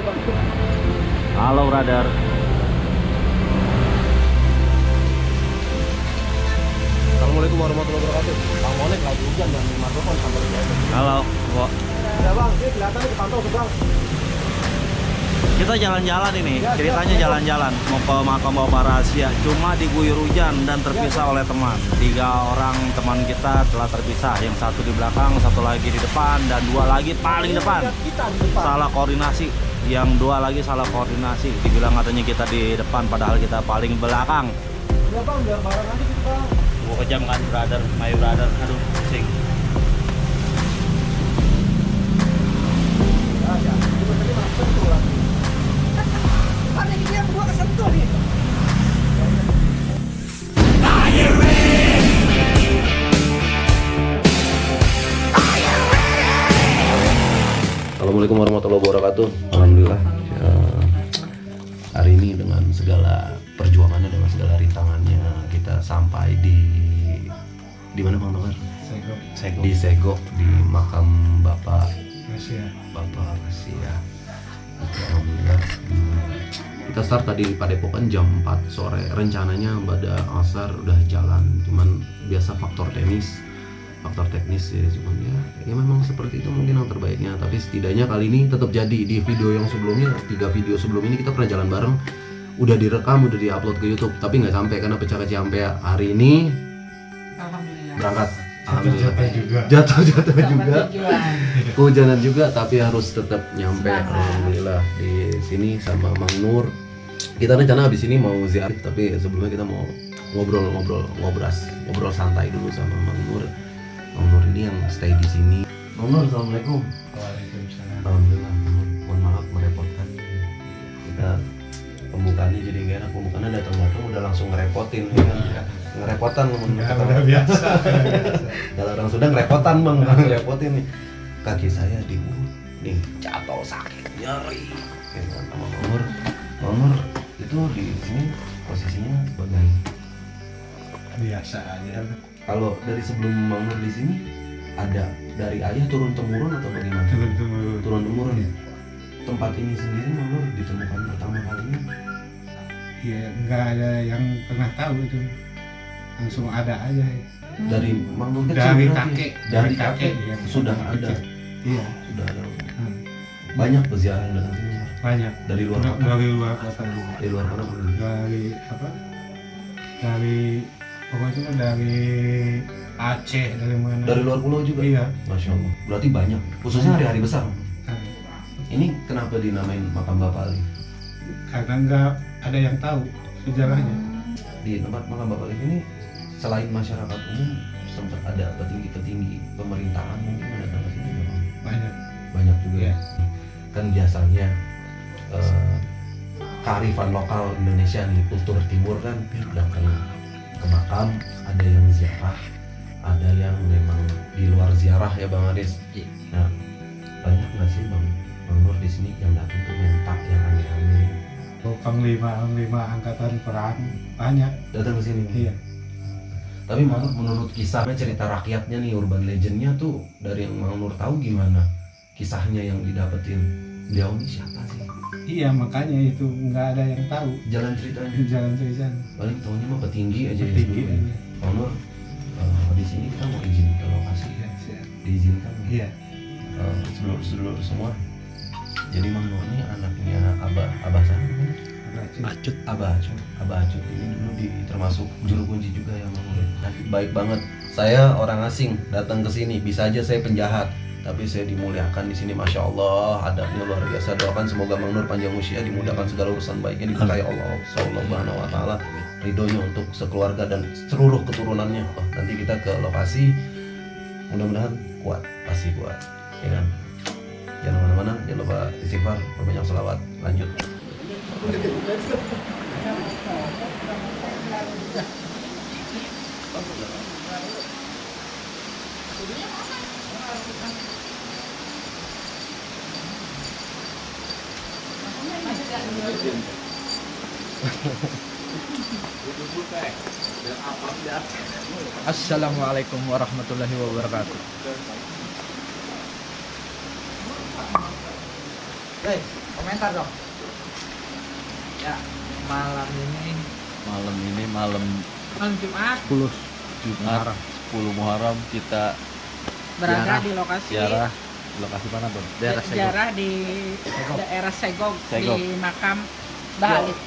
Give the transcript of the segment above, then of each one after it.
Halo brother. Assalamualaikum warahmatullahi wabarakatuh. Bang Monek lagi hujan dan mikrofon sampai di bawah. Halo, Bo. Ya bang, ini kelihatan di pantau seberang. Kita jalan-jalan ini, ceritanya jalan-jalan mau ke makam Bapak Rahasia. Cuma diguyur hujan dan terpisah oleh teman. 3 orang teman kita telah terpisah. Yang satu di belakang, satu lagi di depan, dan 2 lagi paling depan. Salah koordinasi. Yang 2 lagi salah koordinasi. Dibilang katanya kita di depan, padahal kita paling belakang. Ya bang, biar bareng aja gitu bang. Gua kejam kan, brother, my brother. Aduh, pusing. Ya, cuma tadi masuk tuh lagi. Ada ini yang gua kesentuh nih. Assalamualaikum warahmatullahi wabarakatuh. Alhamdulillah ya, hari ini dengan segala perjuangannya, dengan segala rintangannya, kita sampai di mana Bang Tokar? Sego. Di Sego, di makam Bapak Rahasia. Rahasia. Alhamdulillah. Kita start tadi di Padepokan jam 4 sore. Rencananya pada asar udah jalan, cuman biasa faktor teknis ya, cuman ya memang seperti itu mungkin yang terbaiknya. Tapi setidaknya kali ini tetap jadi. Di video yang sebelumnya, 3 video sebelum ini kita pernah jalan bareng, udah direkam, udah diupload ke YouTube, tapi nggak sampai karena pecah ke Ciampea. Hari ini berangkat. Jatuh-jatuh juga. Jatuh juga. Kehujanan juga, tapi harus tetap nyampe. Alhamdulillah di sini sama Mang Nur. Kita rencana habis ini mau ziarah, tapi sebelumnya kita mau ngobrol santai dulu sama Mang Nur. Mang Nur ini yang stay di sini. Mang Nur, assalamualaikum. Waalaikumsalam. Alhamdulillah. Mohon maaf merepotkan. Kita pembukaannya jadi nggak enak. Pembukaannya datang udah langsung ngerepotin, ya kan? Ngerepotan ngomong. Ya, udah biasa. Kalau orang Sunda ngerepotan bang, ngerepotin nih. Kaki saya diurut, nih jatuh sakit nyeri. Ya kan, sama Mang Nur itu di sini posisinya sebagai Biasa aja. kalau dari sebelum Mang Nur di sini ada dari ayah turun temurun atau bagaimana? Turun-turun. Turun temurun. Tempat ini sendiri Mang Nur ditemukan pertama kalinya. Ya nggak ada yang pernah tahu itu. Langsung ada aja. Dari Mang Nur kecil Dari berarti? kakek. Dari kakek ya. sudah ada. Kecil. Iya. Sudah ada. Hmm. Banyak peziarah yang datang sini. Banyak. Dari luar kota. Dari luar kota juga. Dari luar kota belum. Dari apa? Dari pokoknya dari Aceh, dari mana? Dari luar pulau juga. Iya. Masya Allah. Berarti banyak. Khususnya hari-hari besar. Nah, Ini kenapa dinamain makam Bapak Ali? karena nggak ada yang tahu sejarahnya. Di tempat makam Bapak Ali ini selain masyarakat umum sempat ada petinggi-petinggi pemerintahan mungkin datang ke sini memang Banyak. banyak juga Iya. ya. Kan biasanya kearifan lokal Indonesia nih, kultur timur kan datang ke makam, ada yang ziarah, ada yang memang di luar ziarah ya Bang Aris. Nah, banyak nggak sih Bang Nur di sini yang datang tuh minta yang aneh-aneh Panglima angkatan perang banyak. datang ke sini? Iya. Tapi menurut kisahnya, cerita rakyatnya nih, urban legendnya tuh dari yang Mang Nur tahu gimana kisahnya yang didapetin, beliau ini siapa sih? Iya, makanya itu nggak ada yang tahu Jalan ceritanya jalan tulisan. paling tahunya mah petinggi aja ya Petinggi dulu ya. aja. Mang Nur, di sini kita mau izin ke lokasi, Iya, siap. diizinkan Iya. sedulur-sedulur semua. Jadi Mang Nur ini anaknya Abah saya namanya? Abah Acut ini dulu termasuk juru kunci juga ya Mang Nur. Nah, baik banget. Saya orang asing datang ke sini, bisa aja saya penjahat, tapi saya dimuliakan di sini, masya Allah, adabnya luar biasa. Doakan semoga Mang Nur panjang usia, dimudahkan segala urusan baiknya, diberkahi Allah Subhanahu wa taala, ridhonya untuk sekeluarga dan seluruh keturunannya. Oh, nanti kita ke lokasi, mudah-mudahan kuat, pasti kuat, ya kan? Jangan kemana-mana, jangan lupa istighfar, perbanyak selawat. Lanjut. Assalamualaikum warahmatullahi wabarakatuh. Hei, komentar dong. Ya, malam ini malam Jumat 10 Jumat 10 Muharram kita berada di lokasi ziarah lokasi mana Bang? Daerah Segog. ziarah di daerah Segog, Segog. di makam Balik.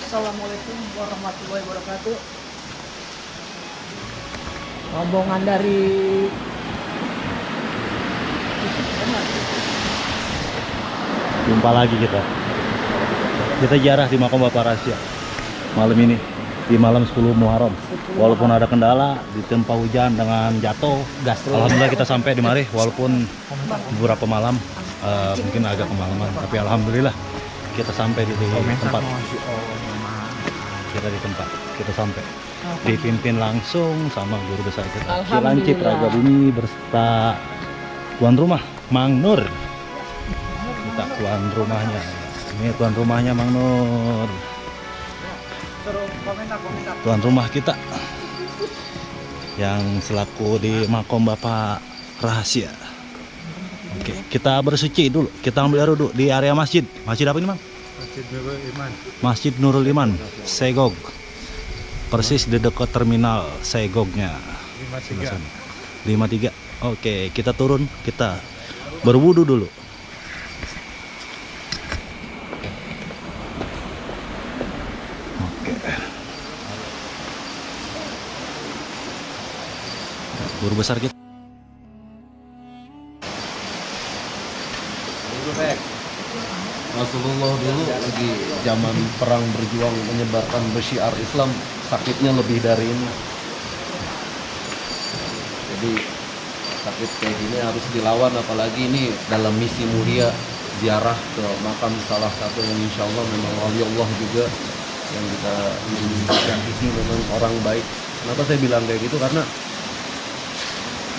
Assalamualaikum warahmatullahi wabarakatuh. Rombongan dari Jumpa lagi kita. Kita ziarah di makam Bapak Rahasia malam ini di malam 10 Muharram. Walaupun ada kendala ditempa hujan dengan jatuh gas. Alhamdulillah kita sampai di mari walaupun beberapa malam mungkin agak kemalaman, tapi alhamdulillah kita sampai di tempat. Kita di tempat. Kita sampai. Dipimpin langsung sama guru besar kita. Lancip Raga Bumi berserta tuan rumah Mang Nur. Kita tuan rumahnya. Ini tuan rumahnya Mang Nur. Tuan rumah kita yang selaku di makom Bapak Rahasia. Oke, kita bersuci dulu. Kita ambil air dulu di area masjid. Masjid apa ini, Mang? Masjid Nurul Iman. Masjid Nurul Iman, Segog. Persis di dekat terminal Segognya. 53. Oke, kita turun, kita berwudu dulu. Oke. Guru besar kita. Rasulullah dulu lagi zaman perang berjuang menyebarkan syiar Islam, sakitnya lebih dari ini. Jadi sakit kayak gini harus dilawan, apalagi ini dalam misi mulia ziarah ke makam salah satu yang insya Allah memang wali Allah juga yang kita yakini memang orang baik. Kenapa saya bilang kayak gitu? Karena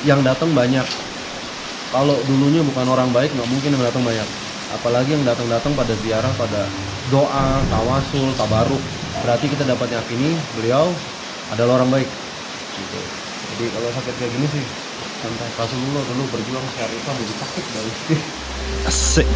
yang datang banyak. Kalau dulunya bukan orang baik nggak mungkin yang datang banyak. Apalagi yang datang-datang pada ziarah, pada doa, tawasul, tabaruk, berarti kita dapat yakini beliau adalah orang baik. Gitu. Jadi kalau sakit kayak gini sih santai. Rasulullah dulu berjuang syarifah jadi sakit dari Asik.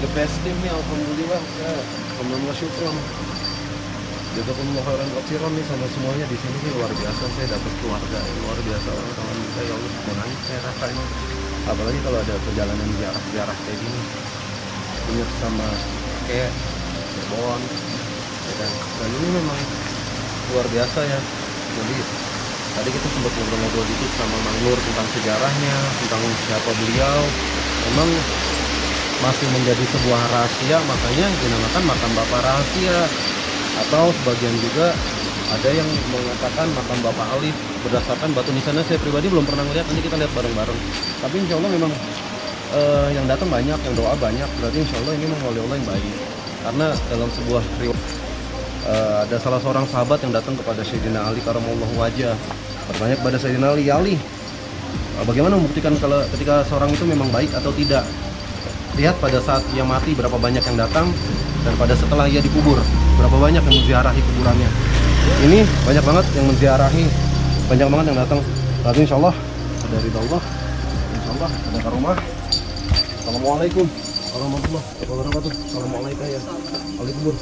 the best team nih, alhamdulillah. Alhamdulillah, syukron. Jazakumullah khairan katsiran nih sama semuanya di sini sih, luar biasa. Saya dapat keluarga luar biasa, orang-orang kita, ya Allah, mau nangis saya rasa ini. Apalagi kalau ada perjalanan ziarah kayak gini, ingat sama kayak Cirebon, ya kan? Dan ini memang luar biasa ya. Jadi tadi kita sempat ngobrol-ngobrol dikit sama Mang Nur tentang sejarahnya, tentang siapa beliau. Memang masih menjadi sebuah rahasia, makanya dinamakan makam Bapak Rahasia. Atau sebagian juga ada yang mengatakan makam Bapak Alif berdasarkan batu nisannya. Saya pribadi belum pernah melihat, nanti kita lihat bareng-bareng. Tapi insya Allah memang yang datang banyak, yang doa banyak, berarti insya Allah ini memang wali Allah yang baik. Karena dalam sebuah riwayat ada salah seorang sahabat yang datang kepada Sayyidina Ali karamallahu wajah, bertanya kepada Sayyidina Ali, "Ya Ali, bagaimana membuktikan kalau ketika seorang itu memang baik atau tidak? Lihat pada saat ia mati berapa banyak yang datang, dan pada setelah ia dikubur berapa banyak yang menziarahi kuburannya." Ini banyak banget yang menziarahi, banyak banget yang datang. Berarti insya Allah ada ridha Allah, insya Allah ada karomah. Assalamualaikum warahmatullahi wabarakatuh. Assalamualaikum ya ahli kubur.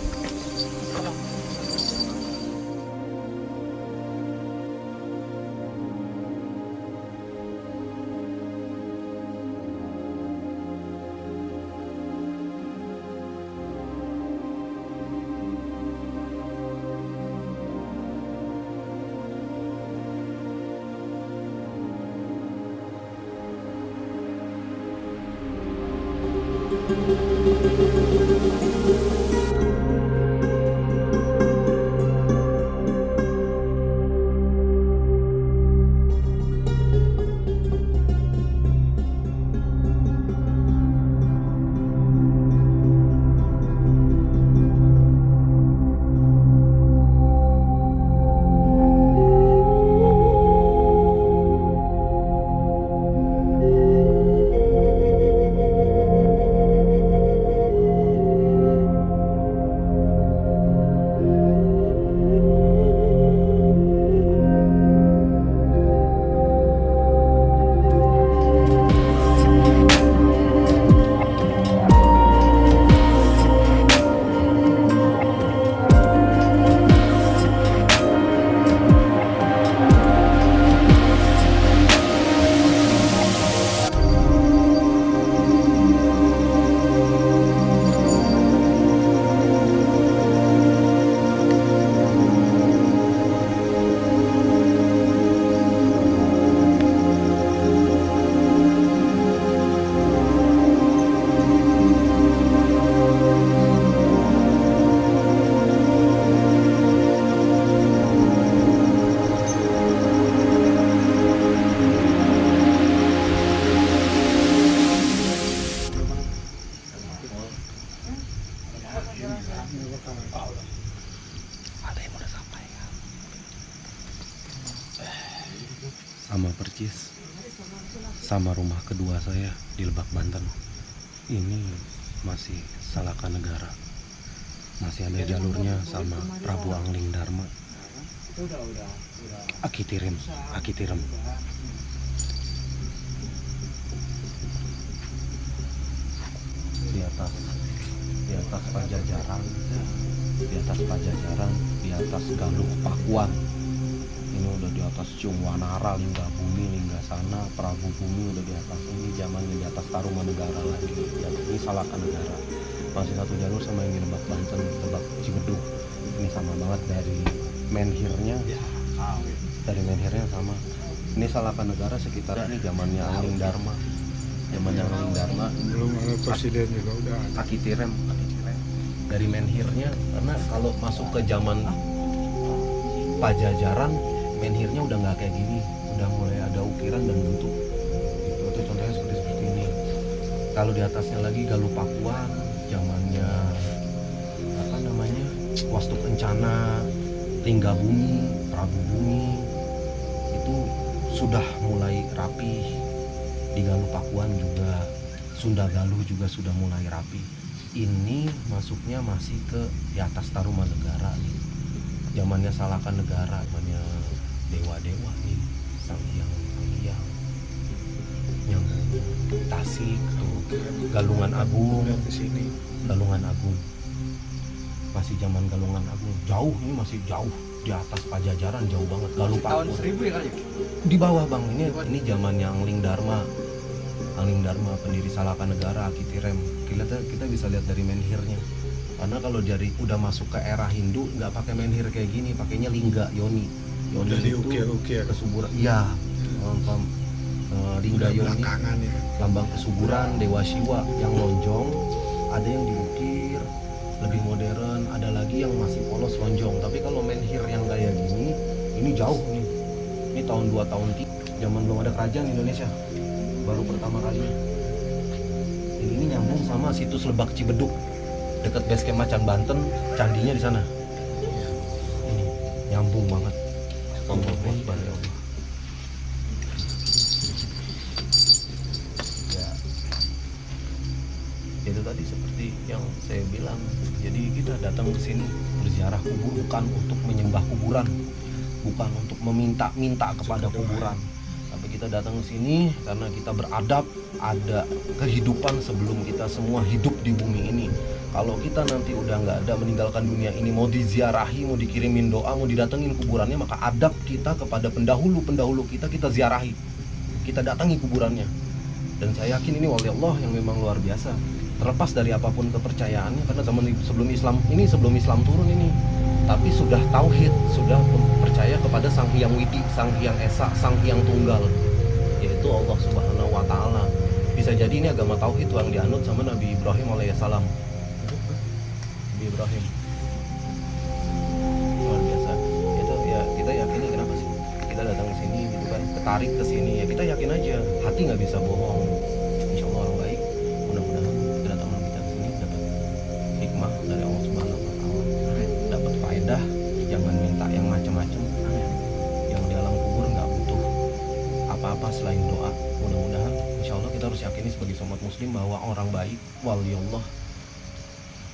sama percis sama rumah kedua saya di Lebak, Banten. Ini masih Salaka Negara, masih ada jalurnya sama Prabu Angling Dharma, Akitirem. Di atas Pajajaran, di atas Galuh Pakuan. Ini udah di atas Ciungwanara, Lingga Bumi, Lingga Sana, Prabu Bumi udah di atas. Ini zamannya di atas Tarumanegara lagi. Ini Salaka Negara. Masih satu jalur sama yang di Lebak Banten, Lebak Cibeduk. Ini sama banget dari menhirnya. Dari menhirnya sama. Ini Salaka Negara sekitar ini zamannya Angling Dharma. Belum ada presiden juga udah ada. Akitirem. Dari menhirnya, karena kalau masuk ke zaman Pajajaran, menhirnya udah nggak kayak gini, udah mulai ada ukiran dan bentuk. Itu contohnya seperti ini. Kalau di atasnya lagi Galuh Pakuan, zamannya apa namanya, Wastu Kencana, Lingga Bumi, Prabu Bumi, itu sudah mulai rapi. Di Galuh Pakuan juga, Sunda Galuh juga sudah mulai rapi. Ini masuknya masih ke di atas Tarumanegara nih. Zamannya Salaka Negara, zamannya dewa-dewa nih, sang hyang yang Tasik tuh, Galungan Agung, Galungan Agung. Masih zaman Galungan Agung. Jauh, ini masih jauh di atas Pajajaran, jauh banget. Galuh Pakuan. Tahun 1000 ya kali. Di bawah, Bang. Ini zamannya Angling Dharma, pendiri Salaka Negara, Akitirem. Kita bisa lihat dari menhirnya. Karena kalau dari udah masuk ke era Hindu nggak pakai menhir kayak gini, pakainya lingga yoni. Yoni Udah itu diukir-ukir. kesuburan. Iya. Lingga yoni, Ya. lambang kesuburan, Dewa Siwa yang lonjong. Ada yang diukir lebih modern, ada lagi yang masih polos lonjong. Tapi kalau menhir yang kayak gini, ini jauh nih. Ini tahun 2 tahun 3, zaman belum ada kerajaan Indonesia. Baru pertama kali. Ini nyambung sama situs Lebak Cibeduk, dekat base camp Macan Banten, candinya di sana. Ini nyambung banget. Allah Akbar ya Allah. Ya, itu tadi seperti yang saya bilang. Jadi kita datang ke sini berziarah kubur bukan untuk menyembah kuburan, bukan untuk meminta-minta kepada kuburan. Tapi kita datang ke sini karena kita beradab, ada kehidupan sebelum kita semua hidup di bumi ini. Kalau kita nanti udah nggak ada, meninggalkan dunia ini, mau diziarahi, mau dikirimin doa, mau didatengin kuburannya, maka adab kita kepada pendahulu kita ziarahi, kita datangi kuburannya. Dan saya yakin ini wali Allah yang memang luar biasa, terlepas dari apapun kepercayaannya. Karena zaman sebelum Islam turun ini, tapi sudah tauhid, sudah percaya kepada Sang Hyang Widi, Sang Hyang Esa, Sang Hyang Tunggal, yaitu Allah Subhanahu wa Ta'ala. Bisa jadi ini agama tauhid yang dianut sama Nabi Ibrahim alaihissalam. Nabi Ibrahim luar biasa. Itu ya, kita yakini. Kenapa sih kita datang ke sini gitu kan, ketarik ke sini, ya kita yakin aja, hati nggak bisa bohong. Insya Allah orang baik. Mudah-mudahan kedatangan kita ke sini dapat hikmah dari Allah Subhanahu wa Ta'ala, dapat faedah. Jangan minta yang macam-macam. Yang di alam kubur nggak butuh apa-apa selain doa. Mudah-mudahan insya Allah kita harus yakini sebagai umat muslim bahwa orang baik, wali Allah,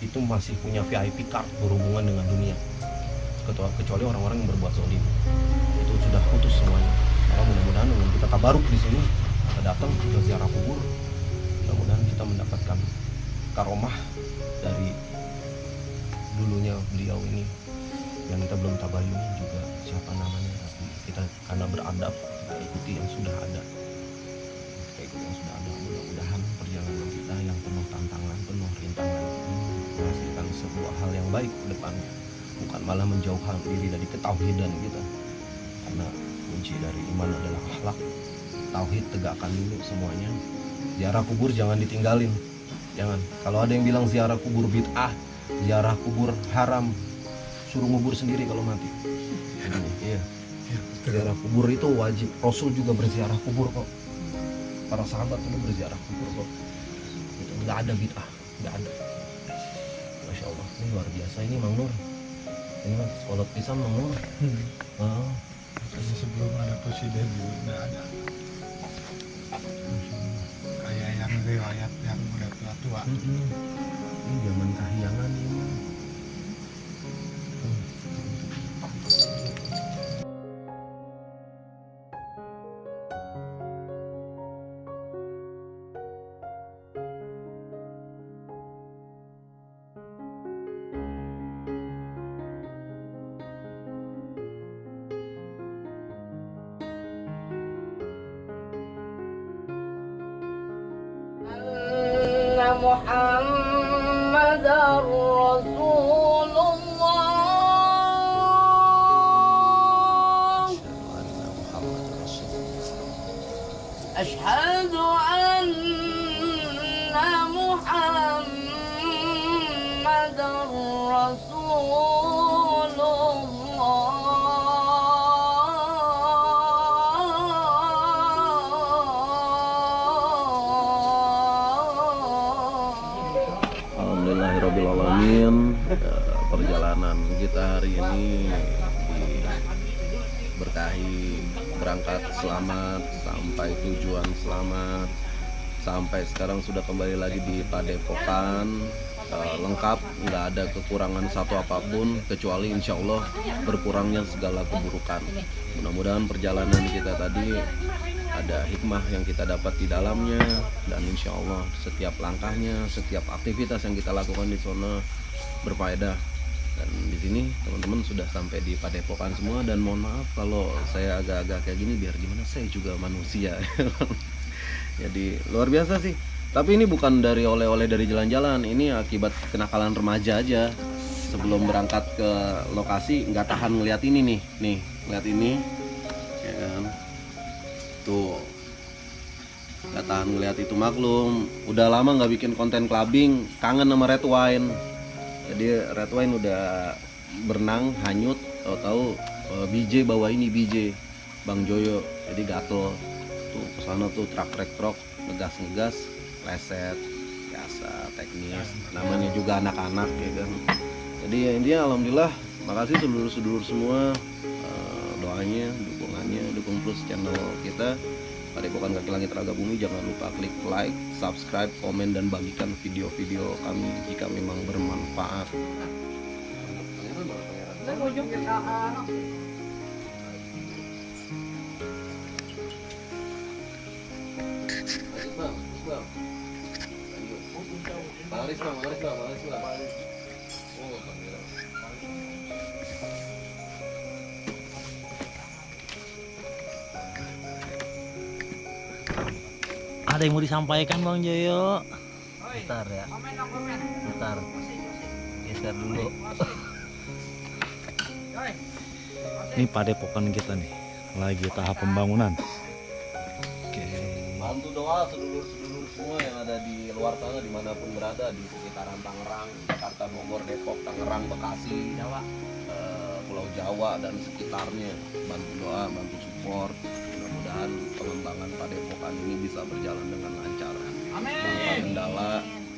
itu masih punya VIP card berhubungan dengan dunia, kecuali orang-orang yang berbuat zalim. Itu sudah putus semuanya. Maka mudah-mudahan dengan kita tabaruk di sini, kita datang ke ziarah kubur, mudah-mudahan kita mendapatkan karomah dari dulunya beliau ini yang kita belum tabayuni juga siapa namanya, tapi kita karena beradab kita ikuti yang sudah ada. Mudah-mudahan perjalanan kita yang penuh tantangan, penuh rintangan ini menghasilkan sebuah hal yang baik ke depannya, bukan malah menjauhkan diri dari ketauhidan kita. Karena kunci dari iman adalah akhlak. Tauhid tegakkan dulu semuanya. Ziarah kubur jangan ditinggalin. Jangan. Kalau ada yang bilang ziarah kubur bid'ah, ziarah kubur haram, suruh ngubur sendiri kalau mati. Iya. Ziarah kubur itu wajib. Rasul juga berziarah kubur kok. Para sahabat itu berziarah kubur kok. Itu nggak ada bid'ah, nggak ada. Masya Allah, ini luar biasa ini Mang Nur. Ini mah sekolah pisan Mang Nur. Makanya sebelum ada presiden dulu udah ada. Kayak yang riwayat yang udah tua-tua. Ini zaman kahyangan ini. محمد رسول الله أشهد أن محمد رسول Alhamdulillahirrabbilalamin. Perjalanan kita hari ini diberkahi, berangkat selamat sampai tujuan selamat. Sampai sekarang sudah kembali lagi di Padepokan, lengkap, nggak ada kekurangan satu apapun kecuali insya Allah berkurangnya segala keburukan. Mudah-mudahan perjalanan kita tadi ada hikmah yang kita dapat di dalamnya, dan insya Allah setiap langkahnya, setiap aktivitas yang kita lakukan di sana berfaedah. Dan di sini teman-teman sudah sampai di Padepokan semua, dan mohon maaf kalau saya agak-agak kayak gini, biar gimana, saya juga manusia. Jadi luar biasa sih. Tapi ini bukan dari oleh-oleh dari jalan-jalan, ini akibat kenakalan remaja aja. Sebelum berangkat ke lokasi nggak tahan ngeliat ini nih, ngeliat ini, ya kan? Tuh, nggak tahan ngeliat itu, maklum. Udah lama nggak bikin konten clubbing, kangen sama red wine. Jadi red wine udah berenang, hanyut, tahu-tahu BJ bawa ini, BJ Bang Joyo, jadi gatel. Tuh kesana tuh truk, ngegas, leset, biasa teknis. Namanya juga anak-anak ya kan. Jadi ya intinya alhamdulillah, makasih sedulur-sedulur semua, doanya, dukungannya, dukung terus channel kita Padepokan Kaki Langit Raga Bumi. Jangan lupa klik like, subscribe, komen, dan bagikan video-video kami jika memang bermanfaat. Ada yang mau disampaikan Bang Joyo? Bentar ya. Bentar. Geser dulu. Ini Padepokan kita nih, lagi tahap pembangunan. Oke. Bantu doa sedulur-sedulur semua yang ada di luar sana, dimanapun berada, di sekitaran Tangerang, Jakarta, Bogor, Depok, Tangerang, Bekasi, Pulau Jawa dan sekitarnya. Bantu doa, bantu support. Mudah-mudahan pengembangan Padepokan ini bisa berjalan dengan lancar. Tanpa kendala.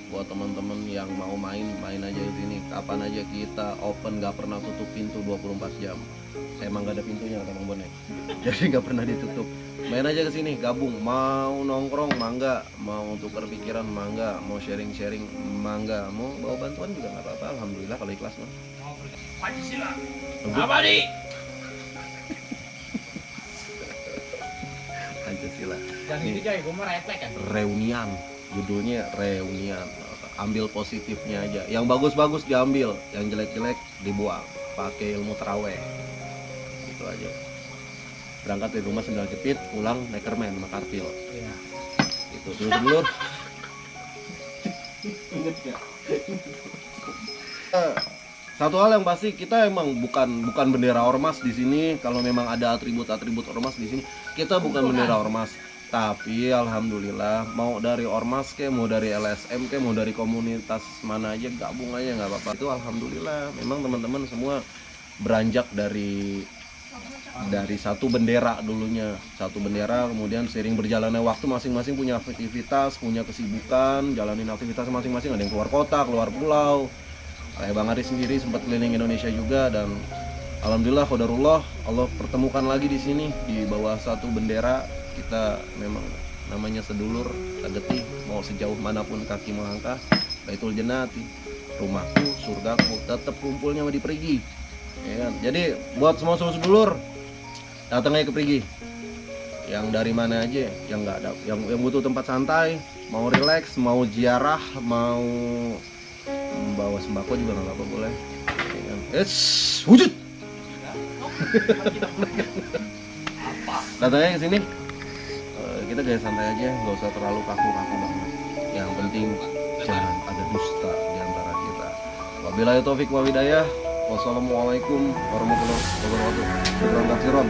Buat teman-teman yang mau main aja di sini. Kapan aja kita open, gak pernah tutup pintu 24 jam. Emang gak ada pintunya kata Bang Bonek. Jadi gak pernah ditutup. Main aja ke sini, gabung. Mau nongkrong, mangga. Mau tukar pikiran, mangga. Mau sharing-sharing, mangga. Mau bawa bantuan juga gak apa-apa. Alhamdulillah kalau ikhlas mah. Pancasila abadi. Pancasila. Yang ini coy, gue mau refleks kan. Reunian, judulnya reunian. Ambil positifnya aja. Yang bagus-bagus diambil, yang jelek-jelek dibuang. Pakai ilmu terawih. Itu aja. Berangkat dari rumah sendal jepit, pulang Neckerman sama Karpil. Iya. Itu dulur-dulur. Ingat gak? Satu hal yang pasti, kita emang bukan bendera ormas di sini. Kalau memang ada atribut-atribut ormas di sini, kita bukan bendera ormas. Tapi alhamdulillah, mau dari ormas ke, mau dari LSM ke, mau dari komunitas mana aja, gabung aja nggak apa-apa. Itu alhamdulillah. Memang teman-teman semua beranjak dari satu bendera dulunya, satu bendera, kemudian seiring berjalannya waktu masing-masing punya aktivitas, punya kesibukan, jalanin aktivitas masing-masing. Ada yang keluar kota, keluar pulau. Kayak Bang Aris sendiri sempat keliling Indonesia juga, dan Alhamdulillah, qadarullah, Allah pertemukan lagi di sini di bawah satu bendera. Kita memang namanya sedulur, tagetih, mau sejauh manapun kaki melangkah, Baitul Jannati, rumahku, surgaku, tetap kumpulnya di Perigi. Ya kan? Jadi buat semua sedulur, datang aja ke Perigi. Yang dari mana aja, yang nggak ada, yang butuh tempat santai, mau relax, mau ziarah, mau membawa sembako juga nggak apa-apa, boleh. Ya kan? Wujud. Datang aja ke sini. Kita gaya santai aja, nggak usah terlalu kaku-kaku banget. Yang penting jangan ada dusta di antara kita. Wabillahi taufik wal hidayah. Wassalamualaikum warahmatullahi wabarakatuh. Syukran katsiran.